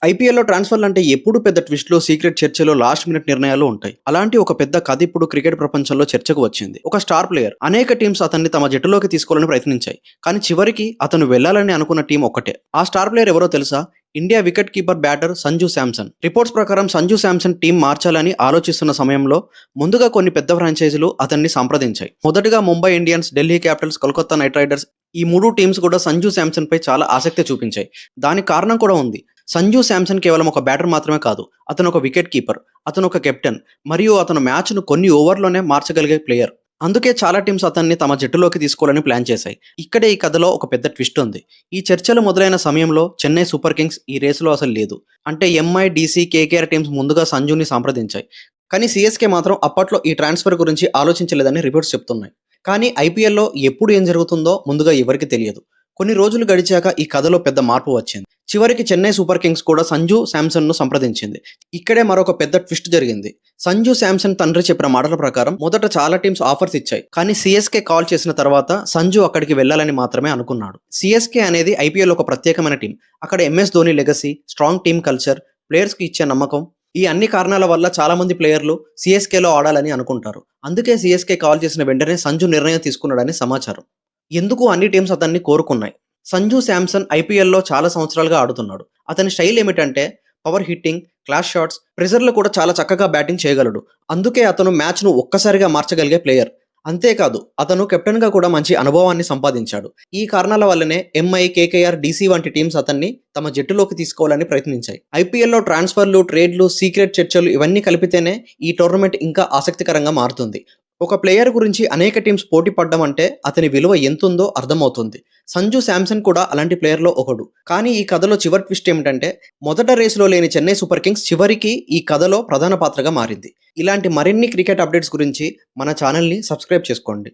ఐపీఎల్‌లో ట్రాన్స్‌ఫర్‌లంటే ఎప్పుడు పెద్ద ట్విస్ట్‌లు, సీక్రెట్ చర్చలు, లాస్ట్ మినిట్ నిర్ణయాలు ఉంటాయి. అలాంటి ఒక పెద్ద కథ ఇప్పుడు క్రికెట్ ప్రపంచంలో చర్చకు వచ్చింది. ఒక స్టార్ ప్లేయర్ అనేక టీమ్స్ అతన్ని తమ జట్టులోకి తీసుకోవాలని ప్రయత్నించాయి. కానీ చివరికి అతను వెళ్లాలని అనుకున్న టీం ఒక్కటే. ఆ స్టార్ ప్లేయర్ ఎవరో తెలుసా? India wicket keeper batter Sanju Samson. Reports ప్రకారం సంజు శాంసన్ టీం మార్చాలని ఆలోచిస్తున్న సమయంలో ముందుగా కొన్ని పెద్ద ఫ్రాంచైజీలు అతన్ని సంప్రదించాయి. మొదటగా Mumbai Indians, Delhi Capitals, Kolkata night riders ఈ 3 టీమ్స్ కూడా సంజు శాంసన్ పై చాలా ఆసక్తి చూపించాయి. దానికి కారణం కూడా ఉంది. సంజు శాంసన్ కేవలం ఒక బ్యాటర్ మాత్రమే కాదు. అతను ఒక వికెట్ కీపర్, అతను ఒక కెప్టెన్ మరియు అతను మ్యాచ్‌ను కొన్ని ఓవర్‌లోనే మార్చగలిగే ప్లేయర్. అందుకే చాలా టీమ్స్ అతన్ని తమ జట్టులోకి తీసుకోవాలని ప్లాన్ చేశాయి. ఇక్కడే ఈ కథలో ఒక పెద్ద ట్విస్ట్ ఉంది. ఈ చర్చలు మొదలైన సమయంలో చెన్నై సూపర్ కింగ్స్ ఈ రేసులో అసలు లేదు. అంటే ఎంఐ, డీసీ, కేకేఆర్ టీమ్స్ ముందుగా సంజుని సంప్రదించాయి. కానీ సీఎస్కే మాత్రం అప్పట్లో ఈ ట్రాన్స్‌ఫర్ గురించి ఆలోచించలేదని రిపోర్ట్స్ చెప్తున్నాయి. కానీ ఐపీఎల్‌లో ఎప్పుడు ఏం జరుగుతుందో ముందుగా ఎవరికీ తెలియదు. కొన్ని రోజులు గడిచాక ఈ కథలో పెద్ద మార్పు వచ్చింది. చివరికి చెన్నై సూపర్ కింగ్స్ కూడా సంజు శాంసన్‌ను సంప్రదించింది. ఇక్కడే మరొక పెద్ద ట్విస్ట్ జరిగింది. సంజు శాంసన్ తండ్రి చెప్పిన మాటల ప్రకారం మొదట చాలా టీమ్స్ ఆఫర్స్ ఇచ్చాయి. కానీ సీఎస్కే కాల్ చేసిన తర్వాత సంజు అక్కడికి వెళ్లాలని మాత్రమే అనుకున్నాడు. సీఎస్కే అనేది ఐపీఎల్ ఒక ప్రత్యేకమైన టీం. అక్కడ MS Dhoni legacy, strong team culture, ప్లేయర్స్‌కి ఇచ్చే నమ్మకం, ఈ అన్ని కారణాల వల్ల చాలా మంది ప్లేయర్లు సీఎస్కేలో ఆడాలని అనుకుంటారు. అందుకే సీఎస్కే కాల్ చేసిన వెంటనే సంజు నిర్ణయం తీసుకున్నాడని సమాచారం. ఎందుకు అన్ని టీమ్స్ అతన్ని కోరుకున్నాయి? సంజు శాంసన్ ఐపీఎల్‌లో చాలా సంవత్సరాలుగా ఆడుతున్నాడు. అతని స్టైల్ ఏమిటంటే పవర్ హిట్టింగ్, క్లాస్ షాట్స్, ప్రెజర్‌లో కూడా చాలా చక్కగా బ్యాటింగ్ చేయగలడు. అందుకే అతను మ్యాచ్‌ను ఒక్కసారిగా మార్చగలిగే ప్లేయర్. అంతేకాదు అతను కెప్టెన్‌గా కూడా మంచి అనుభవాన్ని సంపాదించాడు. ఈ కారణాల వల్లనే ఎంఐ, కేకేఆర్, డీసీ వంటి టీమ్స్ అతన్ని తమ జట్టులోకి తీసుకోవాలని ప్రయత్నించాయి. ఐపీఎల్‌లో ట్రాన్స్‌ఫర్‌లు, ట్రేడ్‌లు, సీక్రెట్ చర్చలు ఇవన్నీ కలిపితేనే ఈ టోర్నమెంట్ ఇంకా ఆసక్తికరంగా మారుతుంది. ఒక ప్లేయర్ గురించి అనేక టీమ్స్ పోటీ పడ్డం అంటే అతని విలువ ఎంతుందో అర్థమవుతుంది. సంజు శాంసన్ కూడా అలాంటి ప్లేయర్‌లో ఒకడు. కానీ ఈ కథలో చివరి ట్విస్ట్ ఏమిటంటే మొదట రేసులో లేని చెన్నై సూపర్ కింగ్స్ చివరికి ఈ కథలో ప్రధాన పాత్రగా మారింది. ఇలాంటి మరిన్ని క్రికెట్ అప్డేట్స్ గురించి మన ఛానల్‌ని సబ్స్క్రైబ్ చేసుకోండి.